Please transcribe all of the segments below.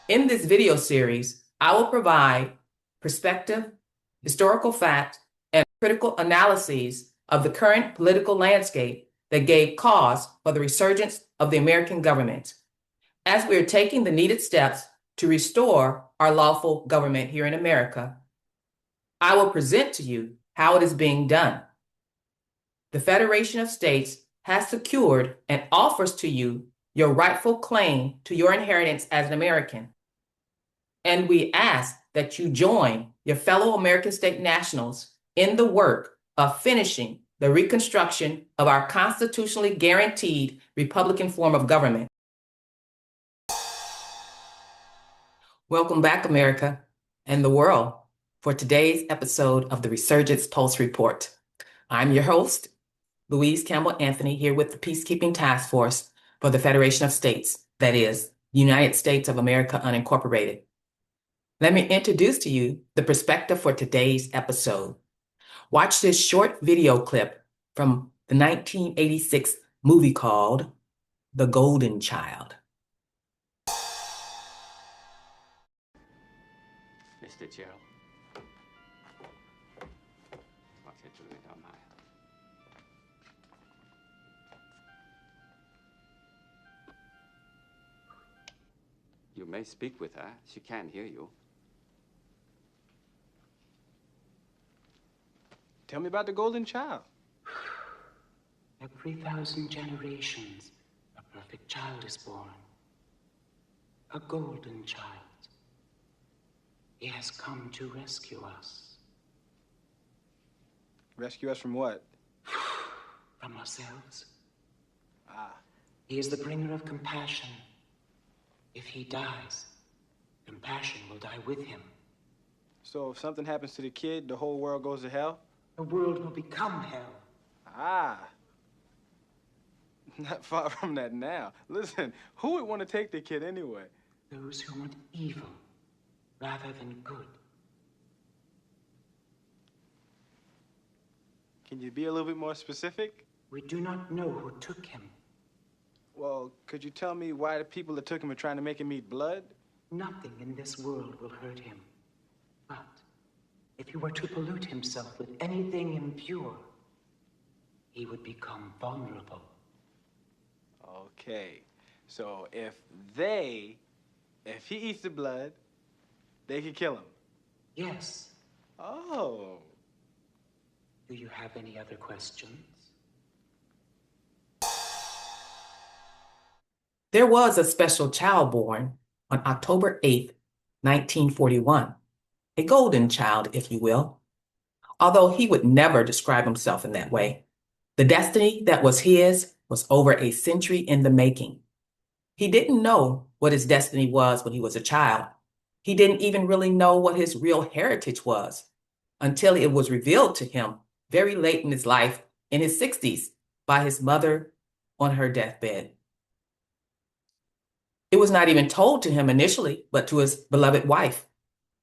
In this video series, I will provide perspective, historical fact, and critical analyses of the current political landscape that gave cause for the resurgence of the American government, as we are taking the needed steps to restore our lawful government here in America. I will present to you how it is being done. The Federation of States has secured and offers to you your rightful claim to your inheritance as an American. And we ask that you join your fellow American state nationals in the work of finishing the reconstruction of our constitutionally guaranteed Republican form of government. Welcome back, America and the world, for today's episode of the Resurgence Pulse Report. I'm your host, HS𝗲𝘃𝗲𝗿, here with the Peacekeeping Task Force for the Federation of States, that is, United States of America Unincorporated. Let me introduce to you the perspective for today's episode. Watch this short video clip from the 1986 movie called The Golden Child. Mr. Gerald. 或者注意到埋。You may speak with her. She can't hear you. Tell me about the golden child. Every 1,000 generations, a perfect child is born. A golden child. He has come to rescue us. Rescue us from what? From ourselves. Ah. He is the bringer of compassion. If he dies, compassion will die with him. So if something happens to the kid, the whole world goes to hell? The world will become hell. Ah. Not far from that now. Listen, who would want to take the kid anyway? Those who want evil rather than good. Can you be a little bit more specific? We do not know who took him. Well, could you tell me why the people that took him are trying to make him eat blood? Nothing in this world will hurt him. But if he were to pollute himself with anything impure, he would become vulnerable. Okay. So if he eats the blood, they could kill him? Yes. Oh. Do you have any other questions? There was a special child born on October 8th, 1941, a golden child, if you will, although he would never describe himself in that way. The destiny that was his was over a century in the making. He didn't know what his destiny was when he was a child. He didn't even really know what his real heritage was until it was revealed to him very late in his life, in his 60s, by his mother on her deathbed. It was not even told to him initially, but to his beloved wife.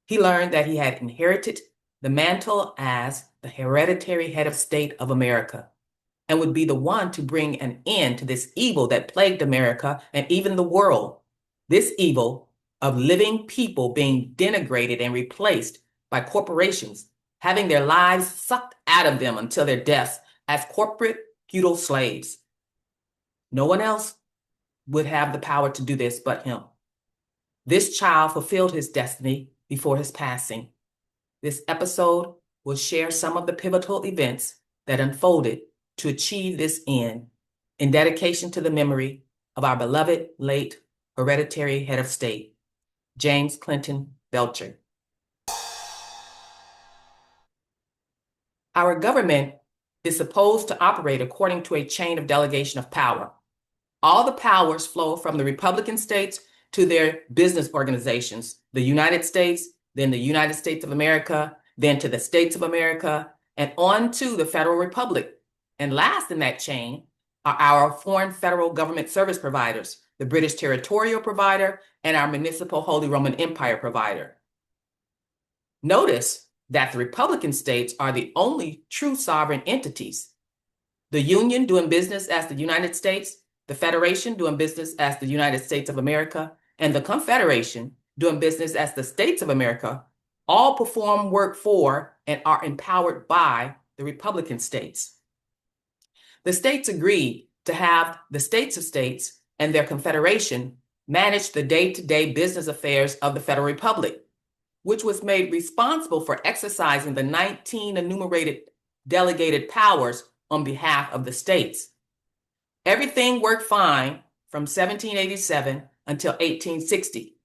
He learned that he had inherited the mantle as the hereditary head of state of America and would be the one to bring an end to this evil that plagued America and even the world. This evil of living people being denigrated and replaced by corporations, having their lives sucked out of them until their deaths as corporate feudal slaves. No one else would have the power to do this but him. This child fulfilled his destiny before his passing. This episode will share some of the pivotal events that unfolded to achieve this end in dedication to the memory of our beloved late hereditary head of state, James Clinton Belcher. Our government is supposed to operate according to a chain of delegation of power. All the powers flow from the Republican states to their business organizations, the United States, then the United States of America, then to the States of America, and on to the Federal Republic. And last in that chain are our foreign federal government service providers, the British territorial provider and our municipal Holy Roman Empire provider. Notice that the Republican states are the only true sovereign entities. The Union doing business as the United States, the Federation doing business as the United States of America, and the Confederation doing business as the states of America, all perform work for and are empowered by the Republican states. The states agreed to have the states of states and their confederation manage the day-to-day business affairs of the Federal Republic, which was made responsible for exercising the 19 enumerated delegated powers on behalf of the states. Everything worked fine from 1787 until 1860.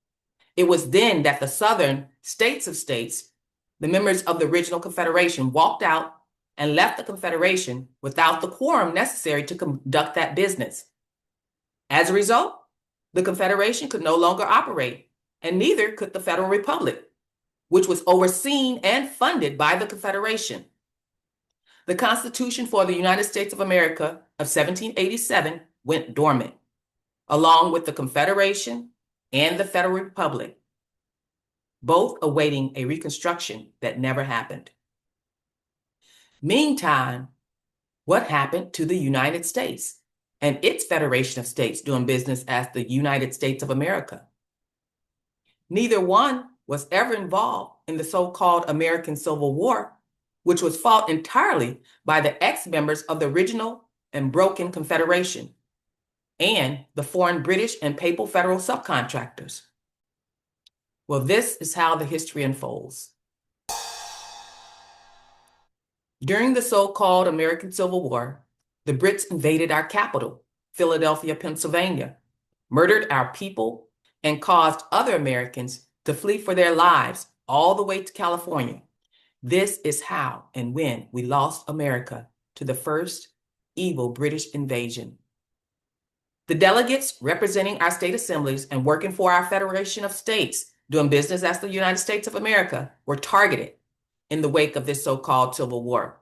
It was then that the Southern states of states, the members of the original Confederation, walked out and left the Confederation without the quorum necessary to conduct that business. As a result, the Confederation could no longer operate, and neither could the Federal Republic, which was overseen and funded by the Confederation. The Constitution for the United States of America of 1787 went dormant, along with the Confederation and the Federal Republic, both awaiting a reconstruction that never happened. Meantime, what happened to the United States and its Federation of States doing business as the United States of America? Neither one was ever involved in the so-called American Civil War, which was fought entirely by the ex-members of the original and broken Confederation and the foreign British and Papal federal subcontractors. Well, this is how the history unfolds. During the so-called American Civil War, the Brits invaded our capital, Philadelphia, Pennsylvania, murdered our people, and caused other Americans to flee for their lives all the way to California. This is how and when we lost America to the first evil British invasion. The delegates representing our state assemblies and working for our Federation of States, doing business as the United States of America, were targeted in the wake of this so-called Civil War.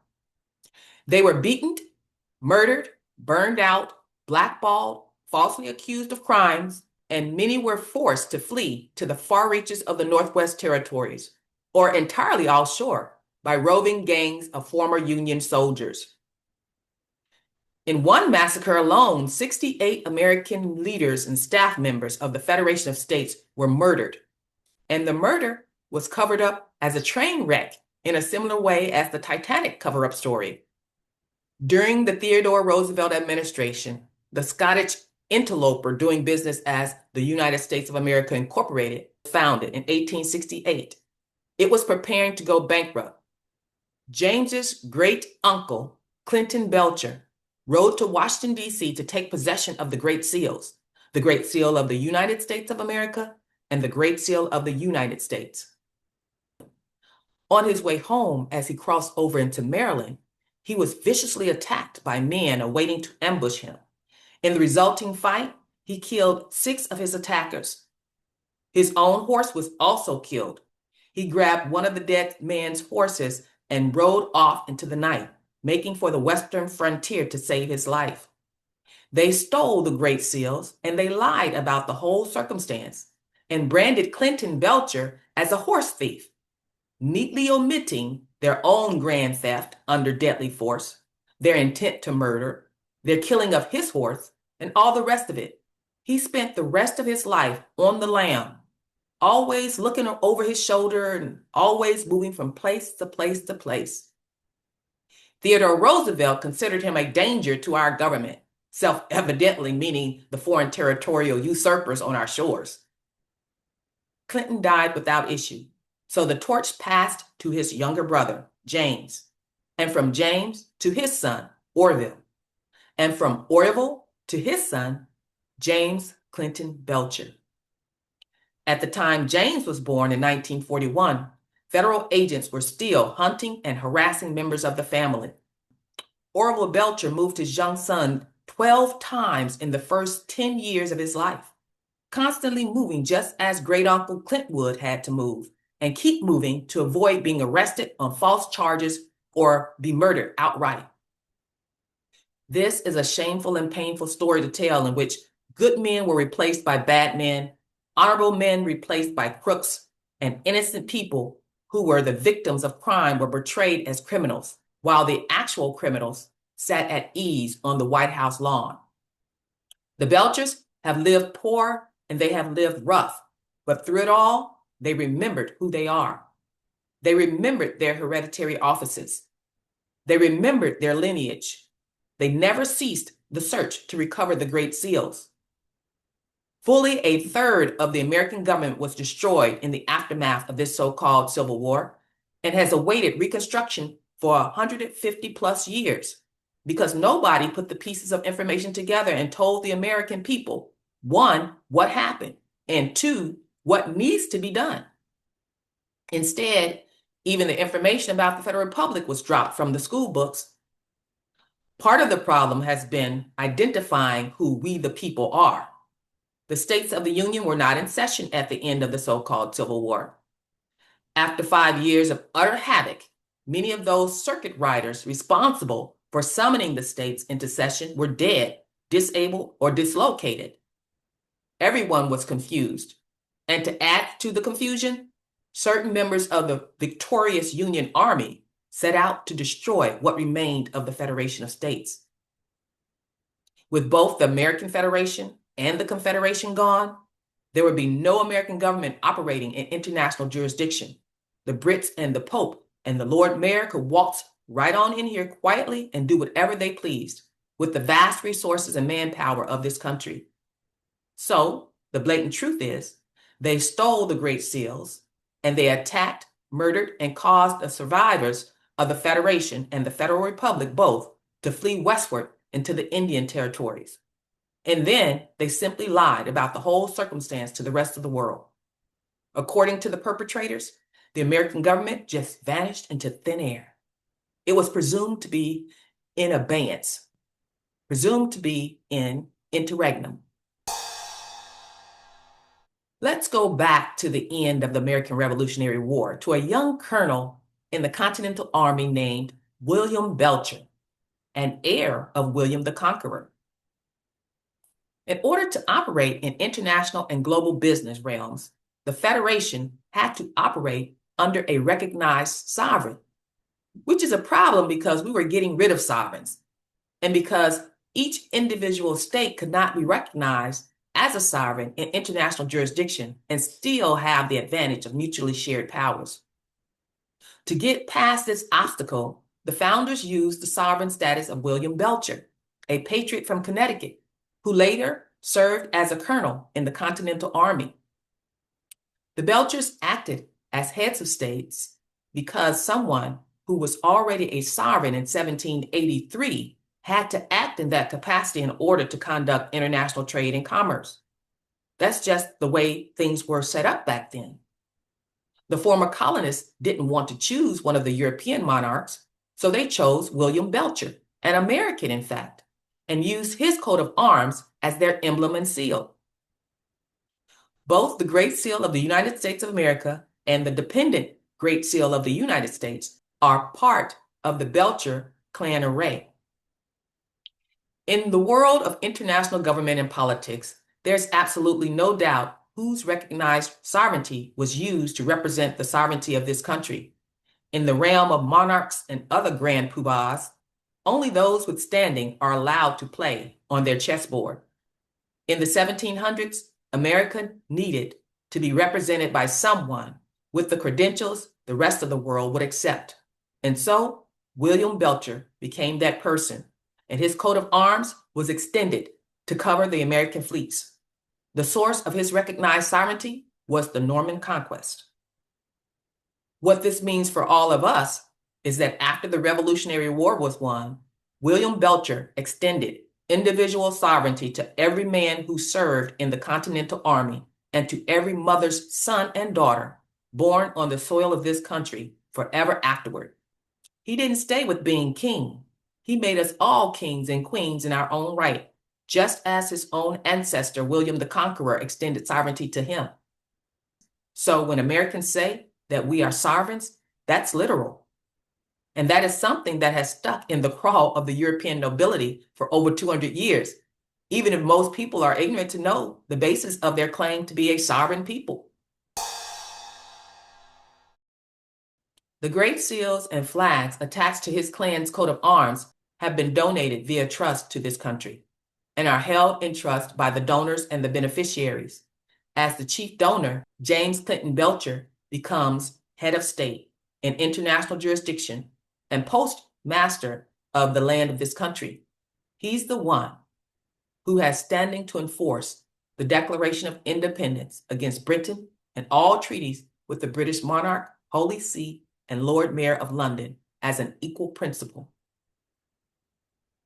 They were beaten, murdered, burned out, blackballed, falsely accused of crimes, and many were forced to flee to the far reaches of the Northwest Territories, or entirely offshore, by roving gangs of former Union soldiers. In one massacre alone, 68 American leaders and staff members of the Federation of States were murdered, and the murder was covered up as a train wreck in a similar way as the Titanic cover-up story. During the Theodore Roosevelt administration, the Scottish interloper doing business as the United States of America Incorporated was founded in 1868. It was preparing to go bankrupt. James's great-uncle, Clinton Belcher, rode to Washington, D.C. to take possession of the Great Seals, the Great Seal of the United States of America and the Great Seal of the United States. On his way home, as he crossed over into Maryland, he was viciously attacked by men awaiting to ambush him. In the resulting fight, he killed 6 of his attackers. His own horse was also killed. He grabbed one of the dead man's horses and rode off into the night, making for the western frontier to save his life. They stole the Great Seals, and they lied about the whole circumstance and branded Clinton Belcher as a horse thief, neatly omitting their own grand theft under deadly force, their intent to murder, their killing of his horse, and all the rest of it. He spent the rest of his life on the lam, always looking over his shoulder and always moving from place to place to place. Theodore Roosevelt considered him a danger to our government, self-evidently meaning the foreign territorial usurpers on our shores. Clinton died without issue, so the torch passed to his younger brother, James, and from James to his son, Orville, and from Orville to his son, James Clinton Belcher. At the time James was born in 1941, federal agents were still hunting and harassing members of the family. Orville Belcher moved his young son 12 times in the first 10 years of his life, constantly moving just as great-uncle Clintwood had to move and keep moving to avoid being arrested on false charges or be murdered outright. This is a shameful and painful story to tell, in which good men were replaced by bad men, honorable men replaced by crooks, and innocent people who were the victims of crime were portrayed as criminals, while the actual criminals sat at ease on the White House lawn. The Belchers have lived poor and they have lived rough, But through it all, they remembered who they are. They remembered their hereditary offices. They remembered their lineage. They never ceased the search to recover the Great Seals. Fully a third of the American government was destroyed in the aftermath of this so-called Civil War and has awaited reconstruction for 150 plus years because nobody put the pieces of information together and told the American people, one, what happened, and two, what needs to be done. Instead, even the information about the Federal Republic was dropped from the school books. Part of the problem has been identifying who we the people are. The states of the Union were not in session at the end of the so-called Civil War. After 5 years of utter havoc, many of those circuit riders responsible for summoning the states into session were dead, disabled, or dislocated. Everyone was confused. And to add to the confusion, certain members of the victorious Union Army set out to destroy what remained of the Federation of States. With both the American Federation and the Confederation gone, there would be no American government operating in international jurisdiction. The Brits and the Pope and the Lord Mayor could waltz right on in here quietly and do whatever they pleased with the vast resources and manpower of this country. So the blatant truth is, they stole the Great Seals and they attacked, murdered, and caused the survivors of the Federation and the Federal Republic both to flee westward into the Indian territories. And then they simply lied about the whole circumstance to the rest of the world. According to the perpetrators, the American government just vanished into thin air. It was presumed to be in abeyance, presumed to be in interregnum. Let's go back to the end of the American Revolutionary War, to a young colonel in the Continental Army named William Belcher, an heir of William the Conqueror. In order to operate in international and global business realms, the Federation had to operate under a recognized sovereign, which is a problem because we were getting rid of sovereigns and because each individual state could not be recognized as a sovereign in international jurisdiction and still have the advantage of mutually shared powers. To get past this obstacle, the founders used the sovereign status of William Belcher, a patriot from Connecticut, who later served as a colonel in the Continental Army. The Belchers acted as heads of states because someone who was already a sovereign in 1783 had to act in that capacity in order to conduct international trade and commerce. That's just the way things were set up back then. The former colonists didn't want to choose one of the European monarchs, so they chose William Belcher, an American in fact, and used his coat of arms as their emblem and seal. Both the Great Seal of the United States of America and the dependent Great Seal of the United States are part of the Belcher clan array. In the world of international government and politics, there's absolutely no doubt whose recognized sovereignty was used to represent the sovereignty of this country. In the realm of monarchs and other grand poobahs, only those with standing are allowed to play on their chessboard. In the 1700s, America needed to be represented by someone with the credentials the rest of the world would accept. And so William Belcher became that person, and his coat of arms was extended to cover the American fleets. The source of his recognized sovereignty was the Norman Conquest. What this means for all of us is that after the Revolutionary War was won, William Belcher extended individual sovereignty to every man who served in the Continental Army and to every mother's son and daughter born on the soil of this country forever afterward. He didn't stay with being king. He made us all kings and queens in our own right, just as his own ancestor, William the Conqueror, extended sovereignty to him. So when Americans say that we are sovereigns, that's literal. And that is something that has stuck in the craw of the European nobility for over 200 years, even if most people are ignorant to know the basis of their claim to be a sovereign people. The Great Seals and flags attached to his clan's coat of arms have been donated via trust to this country and are held in trust by the donors and the beneficiaries. as the chief donor, hes𝗲𝘃𝗏𝗿 becomes head of state in international jurisdiction and postmaster of the land of this country. He's the one who has standing to enforce the Declaration of Independence against Britain and all treaties with the British monarch, Holy See, and Lord Mayor of London as an equal principle.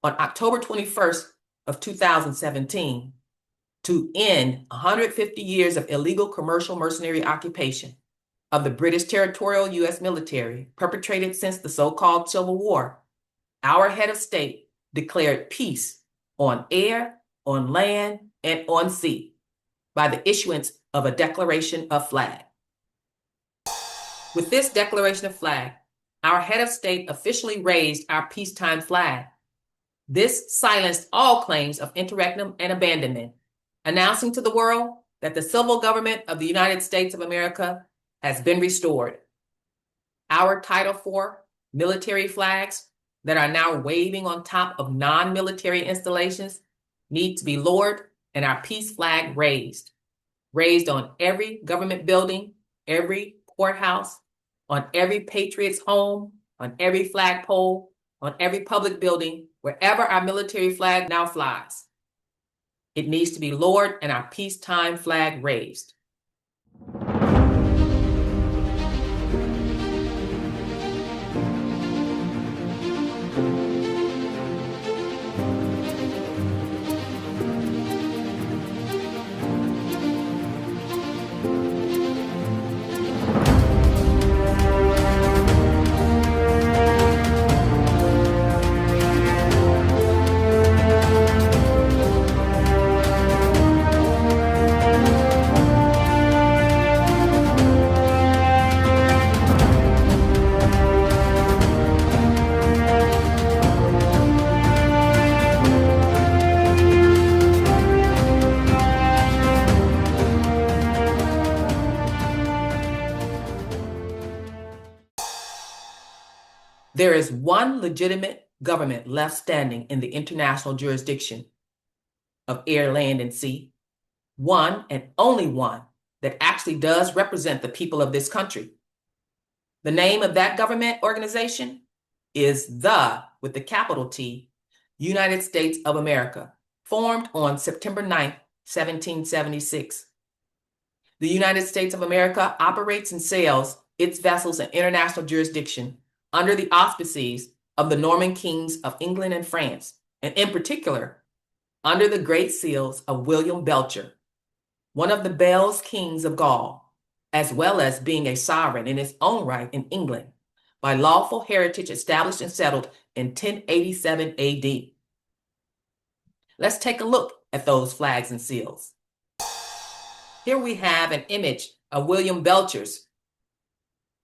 On October 21st of 2017, to end 150 years of illegal commercial mercenary occupation of the British territorial U.S. military perpetrated since the so-called Civil War, our head of state declared peace on air, on land, and on sea by the issuance of a declaration of flag. With this declaration of flag, our head of state officially raised our peacetime flag. This silenced all claims of interregnum and abandonment, announcing to the world that the civil government of the United States of America has been restored. Our Title IV military flags that are now waving on top of non-military installations need to be lowered and our peace flag raised on every government building, every courthouse, on every patriot's home, on every flagpole, on every public building, wherever our military flag now flies. It needs to be lowered and our peacetime flag raised. There is one legitimate government left standing in the international jurisdiction of air, land, and sea. One and only one that actually does represent the people of this country. The name of that government organization is with the capital T, United States of America, formed on September 9th, 1776. The United States of America operates and sails its vessels in international jurisdiction under the auspices of the Norman kings of England and France, and in particular, under the great seals of William Belcher, one of the Bells kings of Gaul, as well as being a sovereign in its own right in England, by lawful heritage established and settled in 1087 AD. Let's take a look at those flags and seals. Here we have an image of William Belcher's,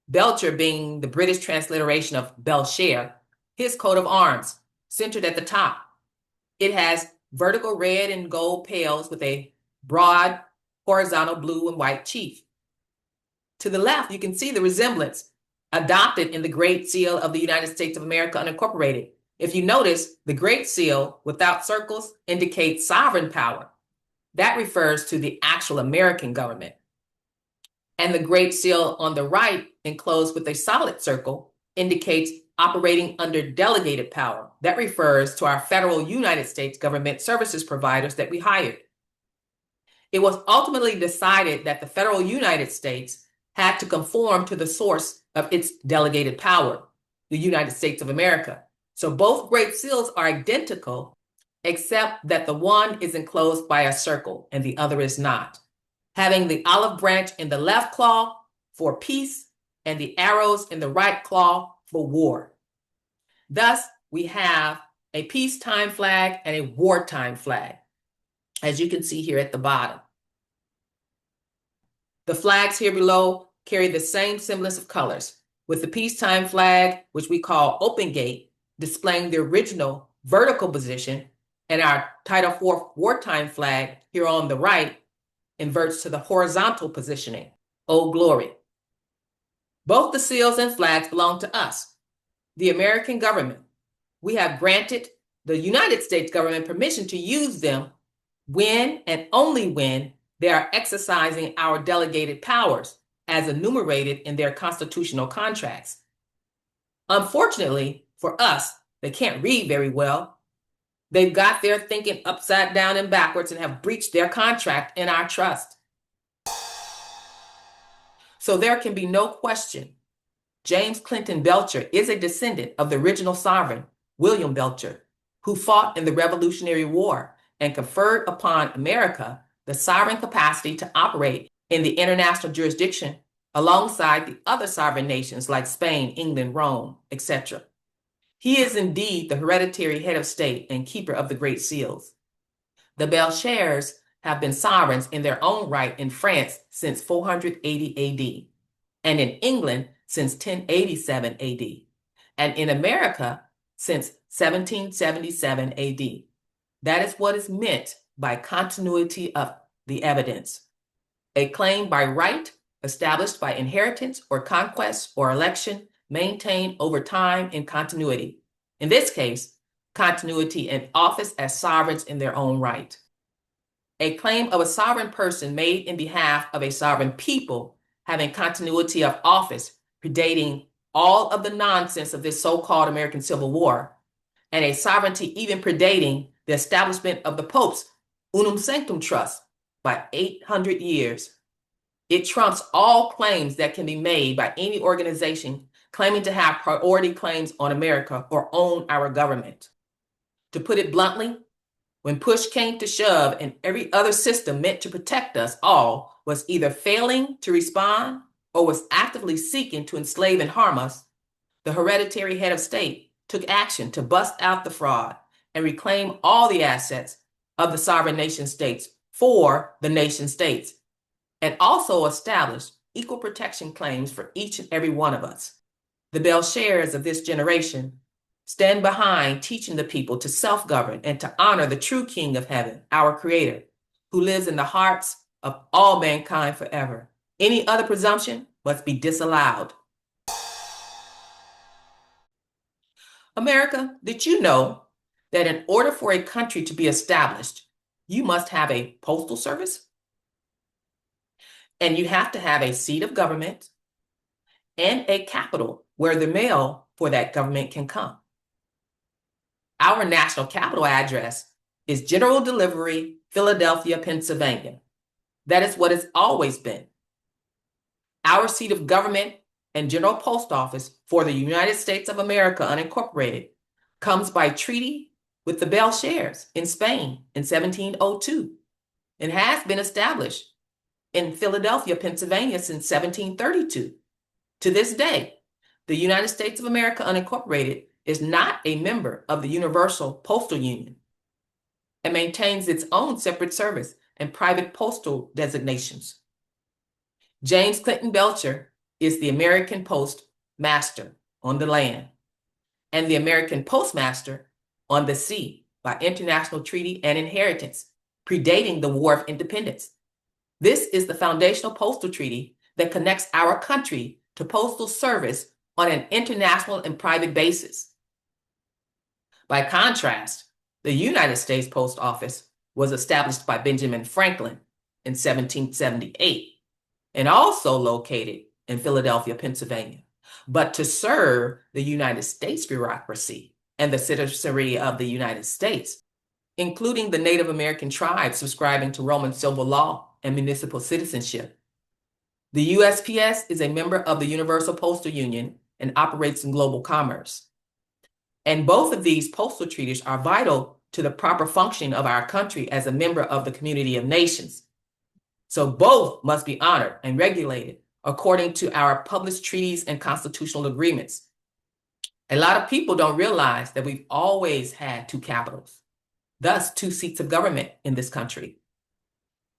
Belcher being the British transliteration of Belcher, his coat of arms, centered at the top. It has vertical red and gold pales with a broad horizontal blue and white chief. To the left, you can see the resemblance adopted in the Great Seal of the United States of America Unincorporated. If you notice, the Great Seal without circles indicates sovereign power. That refers to the actual American government. And the Great Seal on the right, enclosed with a solid circle, indicates operating under delegated power. That refers to our federal United States government services providers that we hired. It was ultimately decided that the federal United States had to conform to the source of its delegated power, the United States of America. So both Great Seals are identical, except that the one is enclosed by a circle and the other is not, having the olive branch in the left claw for peace and the arrows in the right claw for war. Thus, we have a peacetime flag and a wartime flag, as you can see here at the bottom. The flags here below carry the same semblance of colors, with the peacetime flag, which we call open gate, displaying the original vertical position, and our Title IV wartime flag here on the right inverts to the horizontal positioning, Old Glory. Both the seals and flags belong to us, the American government. We have granted the United States government permission to use them when and only when They are exercising our delegated powers as enumerated in their constitutional contracts. Unfortunately for us, they can't read very well. They've got their thinking upside down and backwards and have breached their contract in our trust. So there can be no question. James Clinton Belcher is a descendant of the original sovereign, William Belcher, who fought in the Revolutionary War and conferred upon America the sovereign capacity to operate in the international jurisdiction alongside the other sovereign nations like Spain, England, Rome, etc. He is indeed the hereditary head of state and keeper of the Great Seals. The Belchers have been sovereigns in their own right in France since 480 AD, and in England since 1087 AD, and in America since 1777 AD. That is what is meant by continuity of the evidence. A claim by right established by inheritance or conquest or election maintained over time in continuity. In this case, continuity in office as sovereigns in their own right. A claim of a sovereign person made in behalf of a sovereign people having continuity of office predating all of the nonsense of this so-called American Civil War, and a sovereignty even predating the establishment of the Pope's Unum Sanctum Trust by 800 years. It trumps all claims that can be made by any organization claiming to have priority claims on America or own our government. To put it bluntly, when push came to shove and every other system meant to protect us all was either failing to respond or was actively seeking to enslave and harm us, the hereditary head of state took action to bust out the fraud and reclaim all the assets of the sovereign nation states for the nation states, and also established equal protection claims for each and every one of us. The Belchers of this generation stand behind teaching the people to self-govern and to honor the true King of Heaven, our Creator, who lives in the hearts of all mankind forever. Any other presumption must be disallowed. America, did you know that in order for a country to be established, you must have a postal service? And you have to have a seat of government and a capital where the mail for that government can come. Our national capital address is General Delivery, Philadelphia, Pennsylvania. That is what it's always been. Our seat of government and general post office for the United States of America unincorporated comes by treaty with the Belchers in Spain in 1702 and has been established in Philadelphia, Pennsylvania since 1732. To this day, the United States of America unincorporated is not a member of the Universal Postal Union and maintains its own separate service and private postal designations. James Clinton Belcher is the American Postmaster on the land and the American Postmaster on the sea by international treaty and inheritance, predating the War of Independence. This is the foundational postal treaty that connects our country to postal service on an international and private basis. By contrast, the United States Post Office was established by Benjamin Franklin in 1778 and also located in Philadelphia, Pennsylvania, but to serve the United States bureaucracy and the citizenry of the United States, including the Native American tribes subscribing to Roman civil law and municipal citizenship. The USPS is a member of the Universal Postal Union and operates in global commerce. And both of these postal treaties are vital to the proper functioning of our country as a member of the community of nations. So both must be honored and regulated according to our published treaties and constitutional agreements. A lot of people don't realize that we've always had two capitals, thus two seats of government in this country.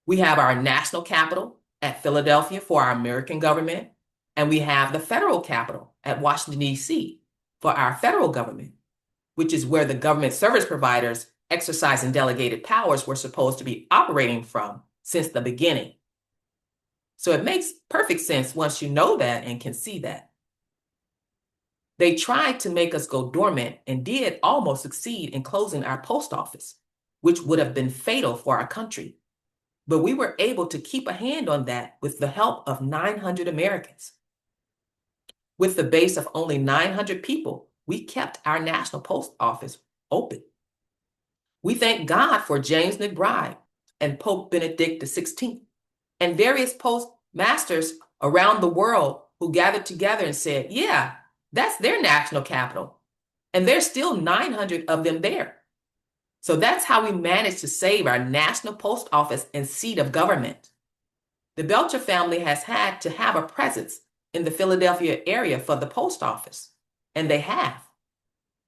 We have our national capital at Philadelphia for our American government, and we have the federal capital at Washington, D.C. for our federal government, which is where the government service providers exercising delegated powers were supposed to be operating from since the beginning. So it makes perfect sense once you know that and can see that. They tried to make us go dormant and did almost succeed in closing our post office, which would have been fatal for our country. But we were able to keep a hand on that with the help of 900 Americans. With the base of only 900 people, we kept our national post office open. We thank God for James McBride and Pope Benedict XVI and various postmasters around the world who gathered together and said, yeah, that's their national capital. And there's still 900 of them there. So that's how we managed to save our national post office and seat of government. The Belcher family has had to have a presence in the Philadelphia area for the post office, and they have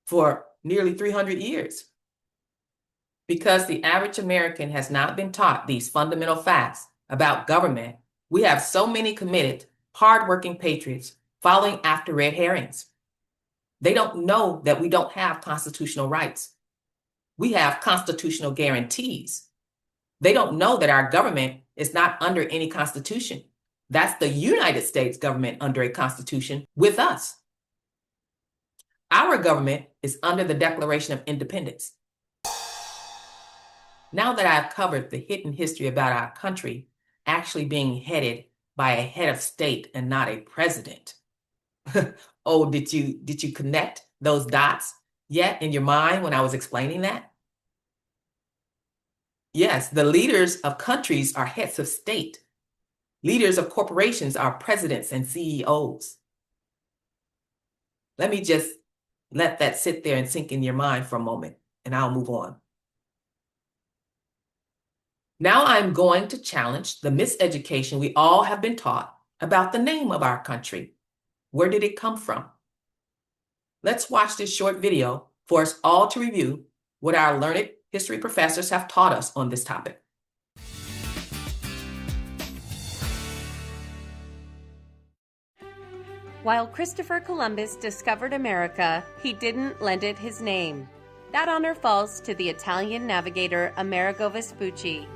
for nearly 300 years. Because the average American has not been taught these fundamental facts about government, we have so many committed, hardworking patriots following after red herrings. They don't know that we don't have constitutional rights. We have constitutional guarantees. They don't know that our government is not under any constitution. That's the United States government under a constitution with us. Our government is under the Declaration of Independence. Now that I've covered the hidden history about our country actually being headed by a head of state and not a president. Oh, did you connect those dots yet in your mind when I was explaining that? Yes, the leaders of countries are heads of state. Leaders of corporations are presidents and CEOs. Let me just let that sit there and sink in your mind for a moment, and I'll move on. Now I'm going to challenge the miseducation we all have been taught about the name of our country. Where did it come from? Let's watch this short video for us all to review what our learned history professors have taught us on this topic. While Christopher Columbus discovered America, he didn't lend it his name. That honor falls to the Italian navigator Amerigo Vespucci.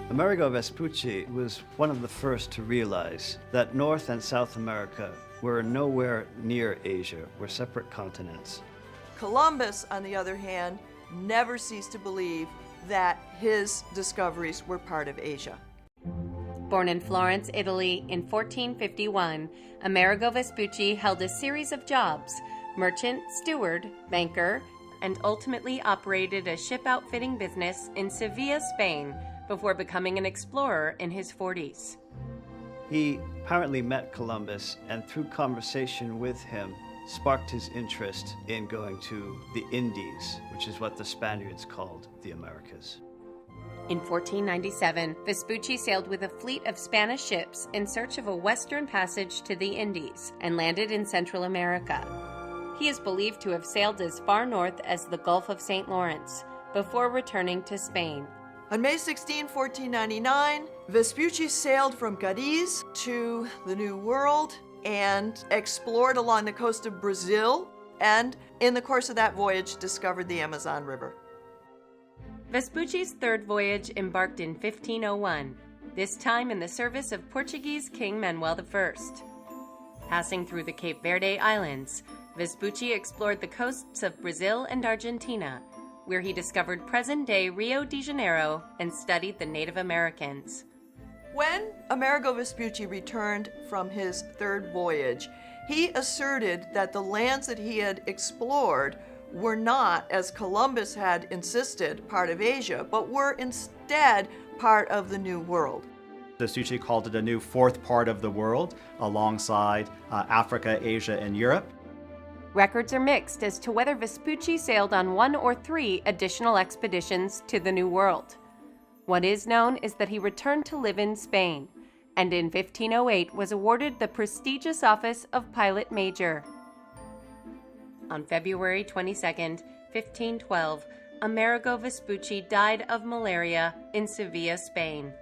Amerigo Vespucci was one of the first to realize that North and South America were nowhere near Asia, were separate continents. Columbus, on the other hand, never ceased to believe that his discoveries were part of Asia. Born in Florence, Italy in 1451, Amerigo Vespucci held a series of jobs: merchant, steward, banker, and ultimately operated a ship outfitting business in Sevilla, Spain, before becoming an explorer in his 40s. He apparently met Columbus and through conversation with him sparked his interest in going to the Indies, which is what the Spaniards called the Americas. In 1497, Vespucci sailed with a fleet of Spanish ships in search of a western passage to the Indies and landed in Central America. He is believed to have sailed as far north as the Gulf of St. Lawrence before returning to Spain. On May 16, 1499, Vespucci sailed from Cadiz to the New World and explored along the coast of Brazil, and in the course of that voyage discovered the Amazon River. Vespucci's third voyage embarked in 1501, this time in the service of Portuguese King Manuel I. Passing through the Cape Verde Islands, Vespucci explored the coasts of Brazil and Argentina, where he discovered present-day Rio de Janeiro and studied the Native Americans. When Amerigo Vespucci returned from his third voyage, he asserted that the lands that he had explored were not, as Columbus had insisted, part of Asia, but were instead part of the New World. Vespucci called it a new fourth part of the world, alongside Africa, Asia, and Europe. Records are mixed as to whether Vespucci sailed on 1 or 3 additional expeditions to the New World. What is known is that he returned to live in Spain, and in 1508 was awarded the prestigious office of Pilot Major. On February 22, 1512, Amerigo Vespucci died of malaria in Sevilla, Spain.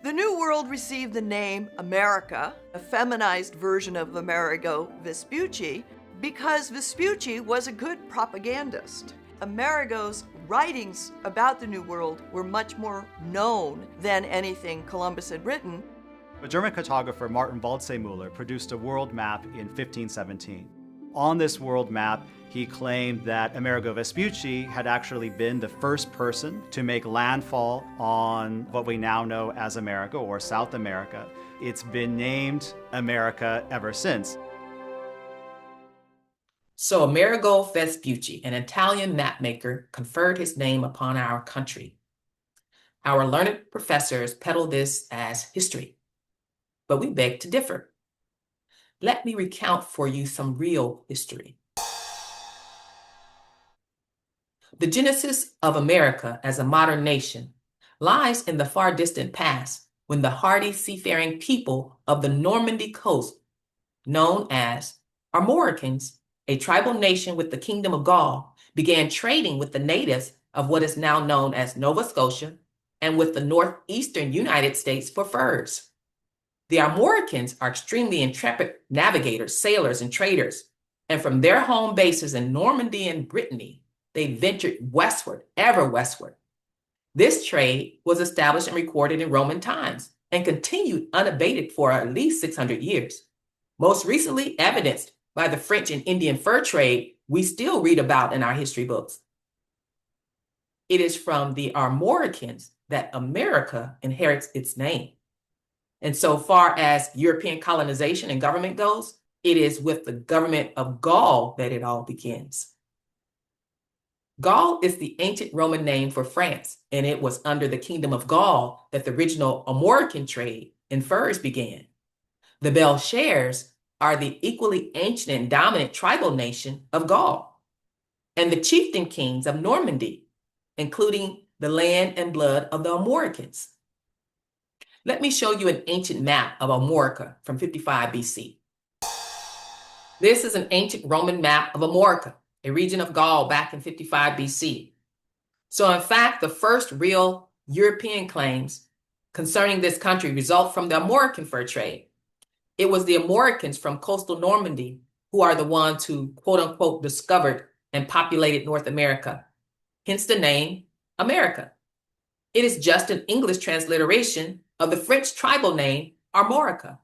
The New World received the name America, a feminized version of Amerigo Vespucci, because Vespucci was a good propagandist. Amerigo's writings about the New World were much more known than anything Columbus had written. The German cartographer Martin Waldseemüller produced a world map in 1517. On this world map, he claimed that Amerigo Vespucci had actually been the first person to make landfall on what we now know as America or South America. It's been named America ever since. So Amerigo Vespucci, an Italian mapmaker, conferred his name upon our country. Our learned professors peddle this as history, but we beg to differ. Let me recount for you some real history. The genesis of America as a modern nation lies in the far distant past when the hardy seafaring people of the Normandy coast, known as Armoricans, a tribal nation with the Kingdom of Gaul, began trading with the natives of what is now known as Nova Scotia and with the northeastern United States for furs. The Armoricans are extremely intrepid navigators, sailors, and traders, and from their home bases in Normandy and Brittany, they ventured westward, ever westward. This trade was established and recorded in Roman times and continued unabated for at least 600 years. Most recently evidenced by the French and Indian fur trade we still read about in our history books. It is from the Armoricans that America inherits its name. And so far as European colonization and government goes, it is with the government of Gaul that it all begins. Gaul is the ancient Roman name for France, and it was under the Kingdom of Gaul that the original Armorican trade in furs began. The Belchers are the equally ancient and dominant tribal nation of Gaul, and the chieftain kings of Normandy, including the land and blood of the Armoricans. Let me show you an ancient map of Armorica from 55 BC. This is an ancient Roman map of Armorica, a region of Gaul back in 55 BC. So in fact, the first real European claims concerning this country result from the Armorican fur trade. It was the Armoricans from coastal Normandy who are the ones who, quote unquote, discovered and populated North America, hence the name America. It is just an English transliteration of the French tribal name Armorica.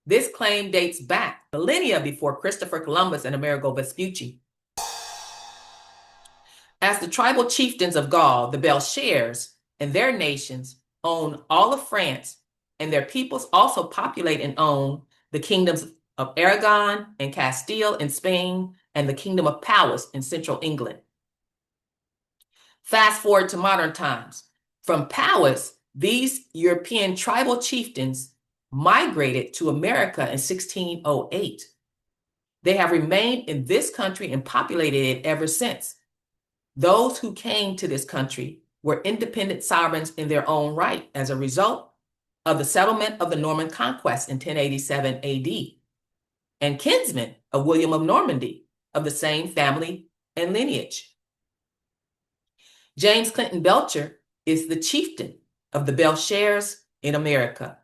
This claim dates back millennia before Christopher Columbus and Amerigo Vespucci. As the tribal chieftains of Gaul, the Belchers and their nations own all of France, and their peoples also populate and own the kingdoms of Aragon and Castile in Spain and the Kingdom of Powys in central England. Fast forward to modern times. From Powys, these European tribal chieftains migrated to America in 1608. They have remained in this country and populated it ever since. Those who came to this country were independent sovereigns in their own right as a result of the settlement of the Norman conquest in 1087 AD, and kinsmen of William of Normandy, of the same family and lineage. James Clinton Belcher is the chieftain of the Belchers in America.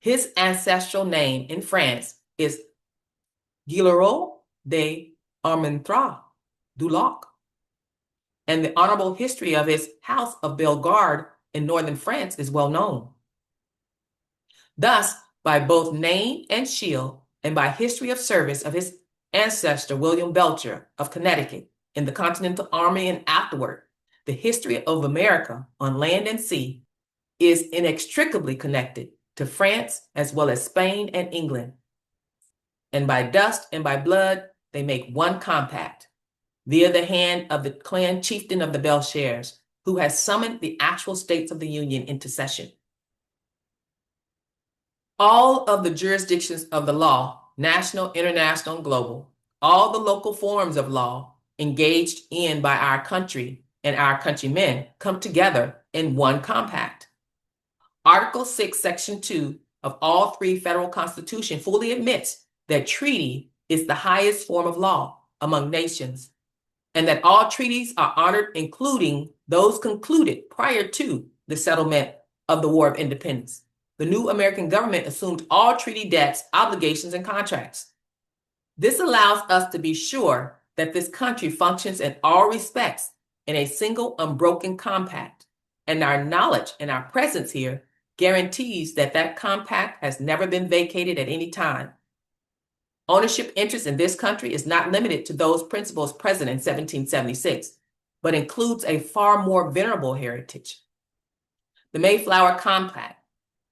His ancestral name in France is hez𝗲𝗃𝗏, and the honorable history of his house of Bellegarde in northern France is well known. Thus, by both name and shield, and by history of service of his ancestor William Belcher of Connecticut in the Continental Army and afterward, the history of America on land and sea is inextricably connected to France as well as Spain and England. And by dust and by blood, they make one compact via the hand of the clan chieftain of the Belchers, who has summoned the actual states of the Union into session. All of the jurisdictions of the law, national, international, and global, all the local forms of law engaged in by our country and our countrymen come together in one compact. Article 6, Section 2 of all three federal constitutions fully admits that treaty is the highest form of law among nations, and that all treaties are honored, including those concluded prior to the settlement of the War of Independence. The new American government assumed all treaty debts, obligations, and contracts. This allows us to be sure that this country functions in all respects in a single unbroken compact, and our knowledge and our presence here guarantees that that compact has never been vacated at any time. Ownership interest in this country is not limited to those principles present in 1776, but includes a far more venerable heritage. The Mayflower Compact,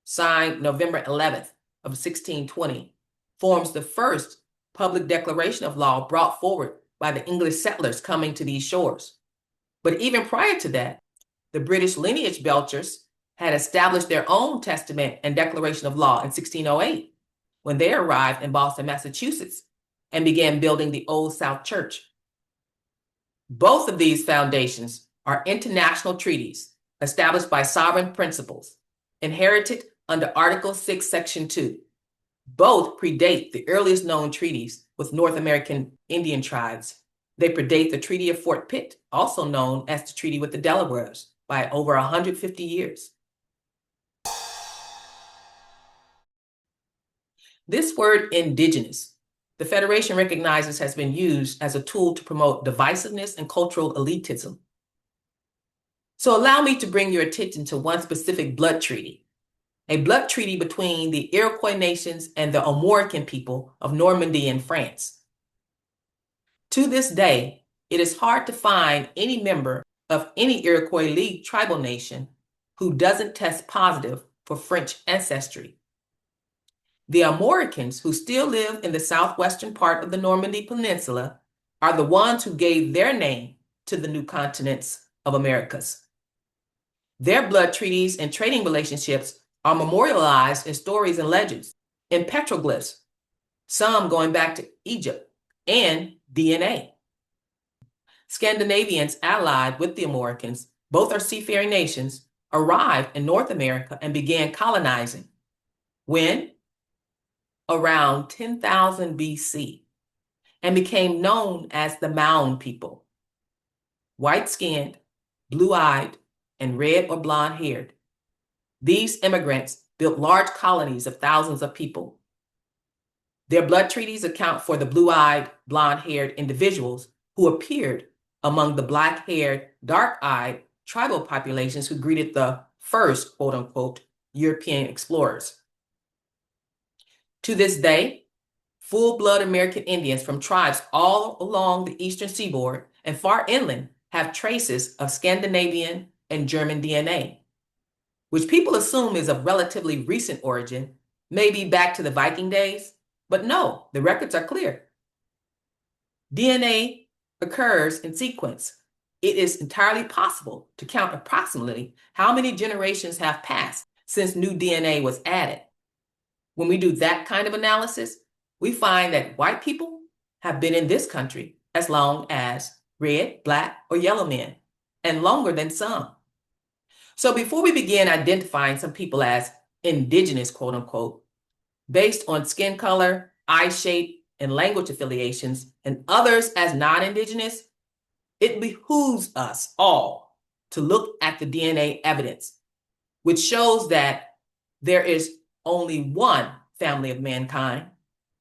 signed November 11th of 1620, forms the first public declaration of law brought forward by the English settlers coming to these shores. But even prior to that, the British lineage Belchers had established their own testament and declaration of law in 1608 when they arrived in Boston, Massachusetts, and began building the Old South Church. Both of these foundations are international treaties established by sovereign principles, inherited under Article 6, Section 2. Both predate the earliest known treaties with North American Indian tribes. They predate the Treaty of Fort Pitt, also known as the Treaty with the Delawares, by over 150 years. This word indigenous, the Federation recognizes, has been used as a tool to promote divisiveness and cultural elitism. So allow me to bring your attention to one specific blood treaty, a blood treaty between the Iroquois nations and the Armorican people of Normandy in France. To this day, it is hard to find any member of any Iroquois League tribal nation who doesn't test positive for French ancestry. The Armoricans, who still live in the southwestern part of the Normandy Peninsula, are the ones who gave their name to the new continents of Americas. Their blood treaties and trading relationships are memorialized in stories and legends, in petroglyphs, some going back to Egypt, and DNA. Scandinavians allied with the Armoricans, both are seafaring nations, arrived in North America and began colonizing. When? Around 10,000 BC, and became known as the Mound people. White-skinned, blue-eyed, and red or blonde-haired. These immigrants built large colonies of thousands of people. Their blood treaties account for the blue-eyed, blonde-haired individuals who appeared among the black-haired, dark-eyed tribal populations who greeted the first, quote-unquote, European explorers. To this day, full-blood American Indians from tribes all along the eastern seaboard and far inland have traces of Scandinavian and German DNA, which people assume is of relatively recent origin, maybe back to the Viking days, but no, the records are clear. DNA occurs in sequence. It is entirely possible to count approximately how many generations have passed since new DNA was added. When we do that kind of analysis, we find that white people have been in this country as long as red, black, or yellow men, and longer than some. So before we begin identifying some people as indigenous, quote unquote, based on skin color, eye shape, and language affiliations, and others as non-indigenous, it behooves us all to look at the DNA evidence, which shows that there is only one family of mankind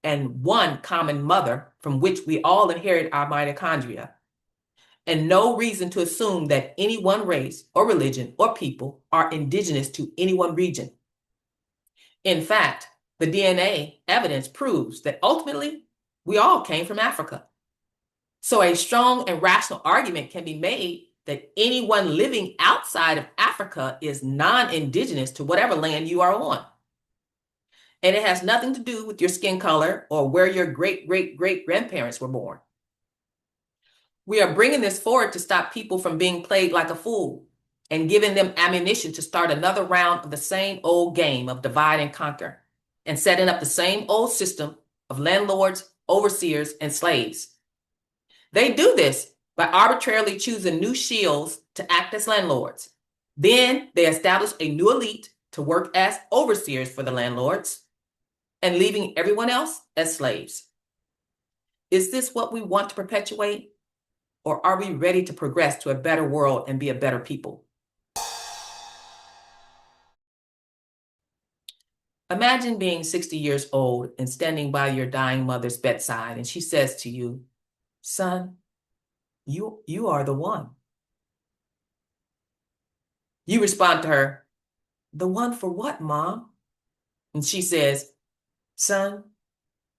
and one common mother from which we all inherit our mitochondria, and no reason to assume that any one race or religion or people are indigenous to any one region. In fact, the DNA evidence proves that ultimately we all came from Africa. So a strong and rational argument can be made that anyone living outside of Africa is non-indigenous to whatever land you are on. And it has nothing to do with your skin color or where your great-great-great-grandparents were born. We are bringing this forward to stop people from being played like a fool and giving them ammunition to start another round of the same old game of divide and conquer and setting up the same old system of landlords, overseers, and slaves. They do this by arbitrarily choosing new shills to act as landlords. Then they establish a new elite to work as overseers for the landlords and leaving everyone else as slaves. Is this what we want to perpetuate? Or are we ready to progress to a better world and be a better people? Imagine being 60 years old and standing by your dying mother's bedside, and she says to you, "Son, you are the one." You respond to her, "The one for what, Mom?" And she says, "Son,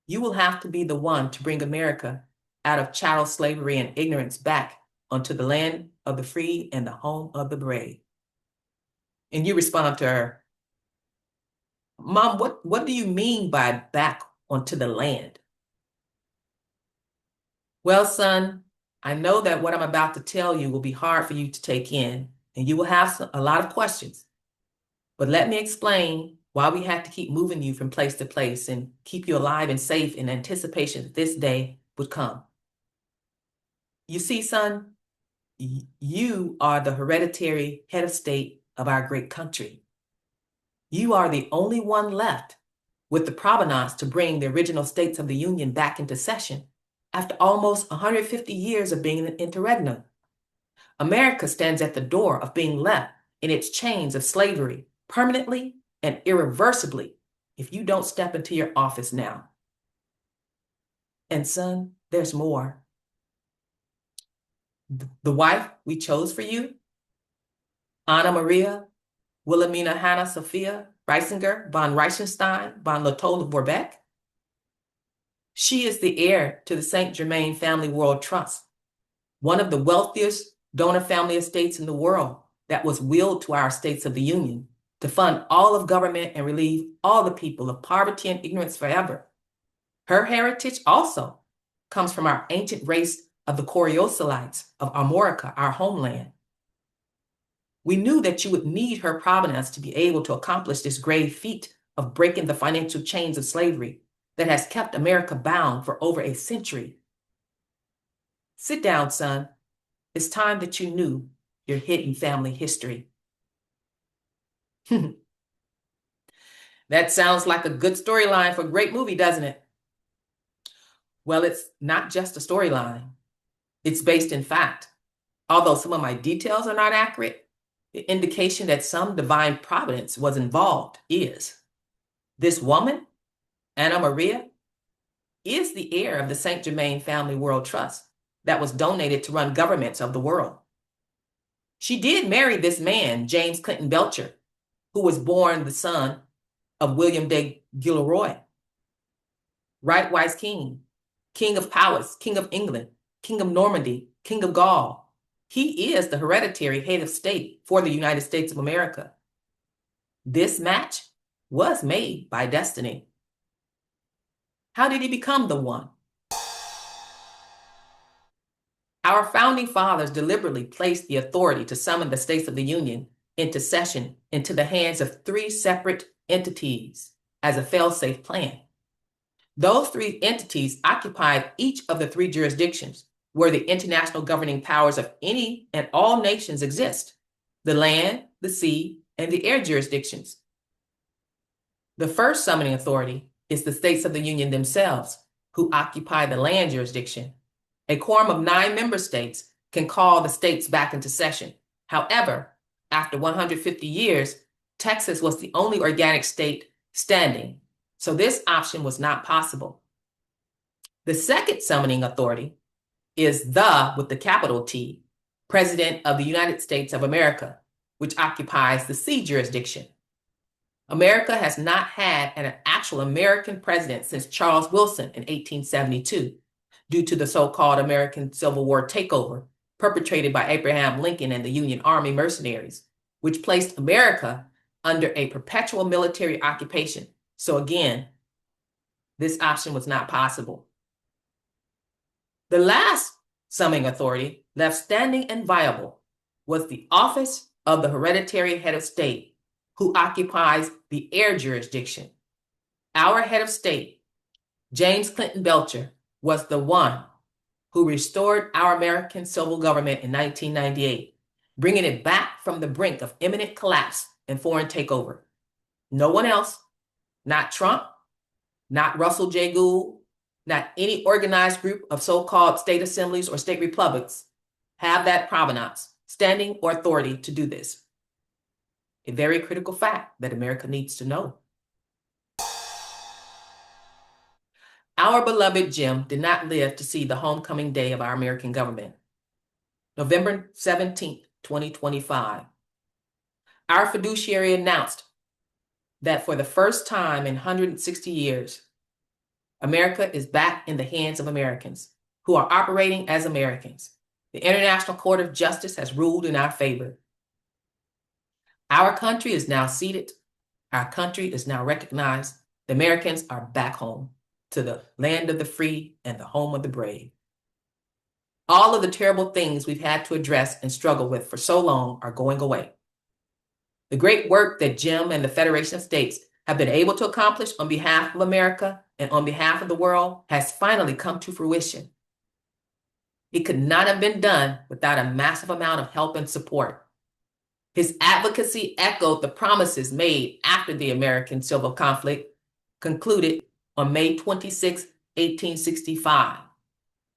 You will have to be the one to bring America out of chattel slavery and ignorance back onto the land of the free and the home of the brave. And you respond to her, Mom, what do you mean by back onto the land? Well, son, I know that what I'm about to tell you will be hard for you to take in, and you will have a lot of questions. But let me explain why we have to keep moving you from place to place and keep you alive and safe in anticipation that this day would come. You see, son, you are the hereditary head of state of our great country. You are the only one left with the provenance to bring the original states of the Union back into session after almost 150 years of being an interregnum. America stands at the door of being left in its chains of slavery permanently and irreversibly if you don't step into your office now. And son, there's more. The wife we chose for you, Anna Maria Wilhelmina Hannah Sophia Reisinger von Reichenstein von Lothar-Vorbeck. She is the heir to the Saint-Germain Family World Trust, one of the wealthiest donor family estates in the world that was willed to our states of the Union to fund all of government and relieve all the people of poverty and ignorance forever. Her heritage also comes from our ancient race of the Coriosolites of Armorica, our homeland. We knew that you would need her provenance to be able to accomplish this grave feat of breaking the financial chains of slavery that has kept America bound for over a century. Sit down, son. It's time that you knew your hidden family history. That sounds like a good storyline for a great movie, doesn't it? Well, it's not just a storyline. It's based in fact. Although some of my details are not accurate, the indication that some divine providence was involved is. This woman, Anna Maria, is the heir of the Saint-Germain Family World Trust that was donated to run governments of the world. She did marry this man, James Clinton Belcher, who was born the son of William de Gilroy, right wise king, king of Powys, king of England, king of Normandy, king of Gaul. He is the hereditary head of state for the United States of America. This match was made by destiny. How did he become the one? Our founding fathers deliberately placed the authority to summon the states of the Union into session into the hands of three separate entities as a fail-safe plan. Those three entities occupied each of the three jurisdictions where the international governing powers of any and all nations exist: the land, the sea, and the air jurisdictions. The first summoning authority is the states of the Union themselves, who occupy the land jurisdiction. A quorum of 9 member states can call the states back into session. However, after 150 years, Texas was the only organic state standing, so this option was not possible. The second summoning authority is the, with the capital T, President of the United States of America, which occupies the sea jurisdiction. America has not had an actual American president since Charles Wilson in 1872, due to the so-called American Civil War takeover perpetrated by Abraham Lincoln and the Union Army mercenaries, which placed America under a perpetual military occupation. So again, this option was not possible. The last summoning authority left standing and viable was the office of the hereditary head of state, who occupies the air jurisdiction. Our head of state, James Clinton Belcher, was the one who restored our American civil government in 1998, bringing it back from the brink of imminent collapse and foreign takeover. No one else, not Trump, not Russell J. Gould, not any organized group of so-called state assemblies or state republics, have that provenance, standing, or authority to do this. A very critical fact that America needs to know. Our beloved Jim did not live to see the homecoming day of our American government. November 17th, 2025. Our fiduciary announced that for the first time in 160 years, America is back in the hands of Americans who are operating as Americans. The International Court of Justice has ruled in our favor. Our country is now seated. Our country is now recognized. The Americans are back home to the land of the free and the home of the brave. All of the terrible things we've had to address and struggle with for so long are going away. The great work that Jim and the Federation of States have been able to accomplish on behalf of America and on behalf of the world has finally come to fruition. It could not have been done without a massive amount of help and support. His advocacy echoed the promises made after the American civil conflict concluded on May 26, 1865.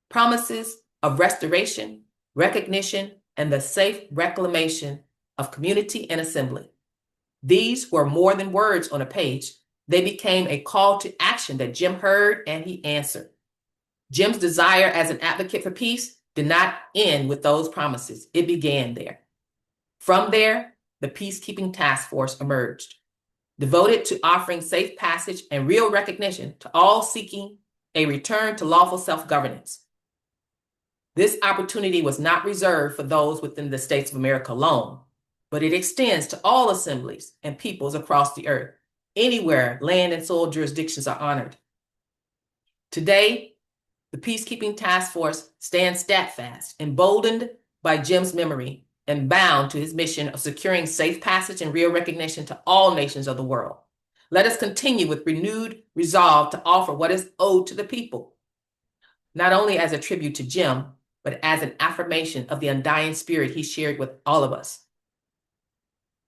Promises of restoration, recognition, and the safe reclamation of community and assembly. These were more than words on a page. They became a call to action that Jim heard and he answered. Jim's desire as an advocate for peace did not end with those promises. It began there. From there, the Peacekeeping Task Force emerged, devoted to offering safe passage and real recognition to all seeking a return to lawful self-governance. This opportunity was not reserved for those within the states of America alone, but it extends to all assemblies and peoples across the earth, anywhere land and soil jurisdictions are honored. Today, the Peacekeeping Task Force stands steadfast, emboldened by Jim's memory and bound to his mission of securing safe passage and real recognition to all nations of the world. Let us continue with renewed resolve to offer what is owed to the people, not only as a tribute to Jim, but as an affirmation of the undying spirit he shared with all of us.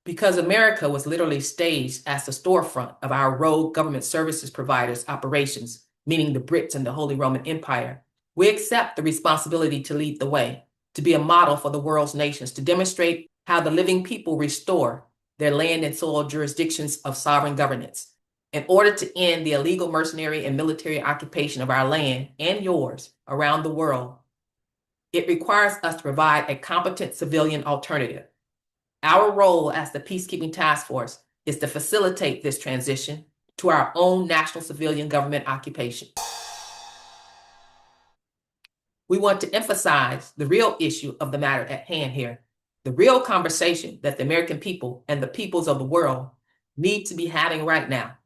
Because America was literally staged as the storefront of our rogue government services providers' operations, meaning the Brits and the Holy Roman Empire, we accept the responsibility to lead the way, to be a model for the world's nations, to demonstrate how the living people restore their land and soil jurisdictions of sovereign governance in order to end the illegal mercenary and military occupation of our land and yours around the world. It requires us to provide a competent civilian alternative. Our role as the Peacekeeping Task Force is to facilitate this transition to our own national civilian government occupation. We want to emphasize the real issue of the matter at hand here, the real conversation that the American people and the peoples of the world need to be having right now.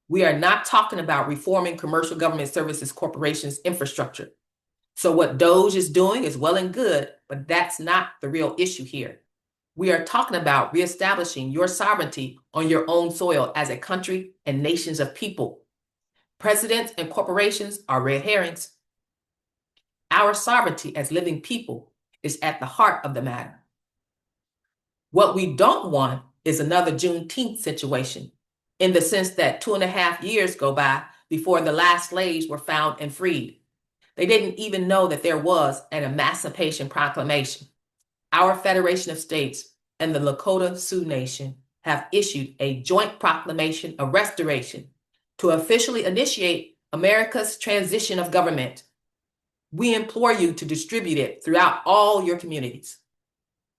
We are not talking about reforming commercial government services corporations' infrastructure. So what DOGE is doing is well and good, but that's not the real issue here. We are talking about reestablishing your sovereignty on your own soil as a country and nations of people. Presidents and corporations are red herrings. Our sovereignty as living people is at the heart of the matter. What we don't want is another Juneteenth situation, in the sense that 2.5 years go by before the last slaves were found and freed. They didn't even know that there was an Emancipation Proclamation. Our Federation of States and the Lakota Sioux Nation have issued a joint proclamation of restoration to officially initiate America's transition of government. We implore you to distribute it throughout all your communities.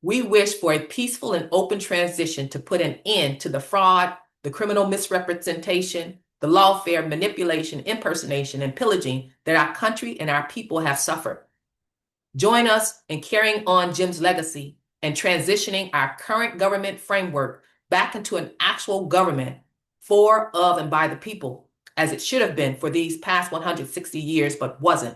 We wish for a peaceful and open transition to put an end to the fraud, the criminal misrepresentation, the lawfare, manipulation, impersonation, and pillaging that our country and our people have suffered. Join us in carrying on Jim's legacy and transitioning our current government framework back into an actual government for, of, and by the people, as it should have been for these past 160 years, but wasn't.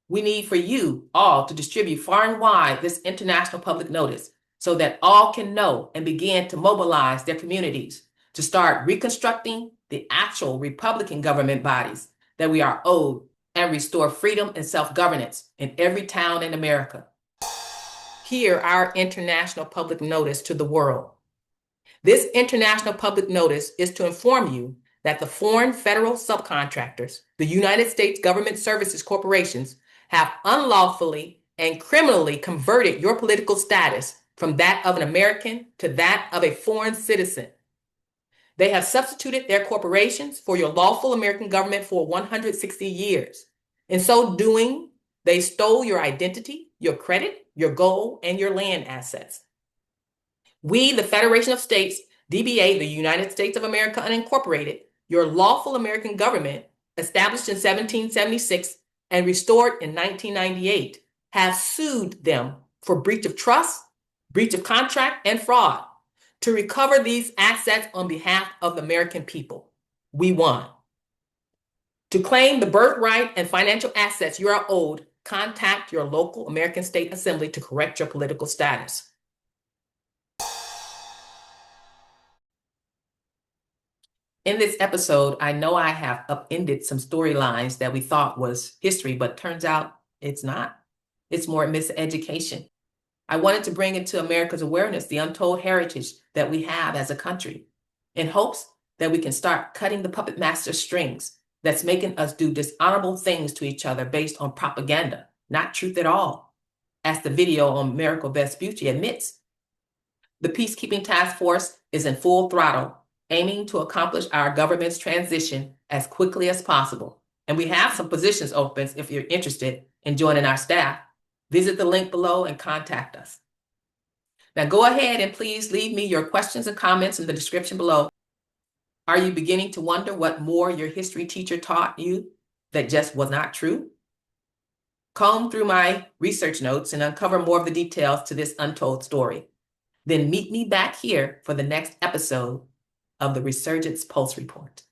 We need for you all to distribute far and wide this international public notice so that all can know and begin to mobilize their communities to start reconstructing the actual Republican government bodies that we are owed and restore freedom and self-governance in every town in America. Hear our international public notice to the world. This international public notice is to inform you that the foreign federal subcontractors, the United States government services corporations, have unlawfully and criminally converted your political status from that of an American to that of a foreign citizen. They have substituted their corporations for your lawful American government for 160 years. In so doing, they stole your identity, your credit, your gold, and your land assets. We, the Federation of States, DBA, the United States of America Unincorporated, your lawful American government, established in 1776 and restored in 1998, have sued them for breach of trust, breach of contract, and fraud to recover these assets on behalf of the American people. We won. To claim the birthright and financial assets you are owed, contact your local American State Assembly to correct your political status. In this episode, I know I have upended some storylines that we thought was history, but turns out it's not. It's more miseducation. I wanted to bring into America's awareness the untold heritage that we have as a country, in hopes that we can start cutting the puppet master strings that's making us do dishonorable things to each other based on propaganda, not truth at all, as the video on Amerigo Vespucci admits. The Peacekeeping Task Force is in full throttle, aiming to accomplish our government's transition as quickly as possible. And we have some positions open if you're interested in joining our staff. Visit the link below and contact us. Now go ahead and please leave me your questions and comments in the description below. Are you beginning to wonder what more your history teacher taught you that just was not true? Comb through my research notes and uncover more of the details to this untold story. Then meet me back here for the next episode of the Resurgence Pulse Report.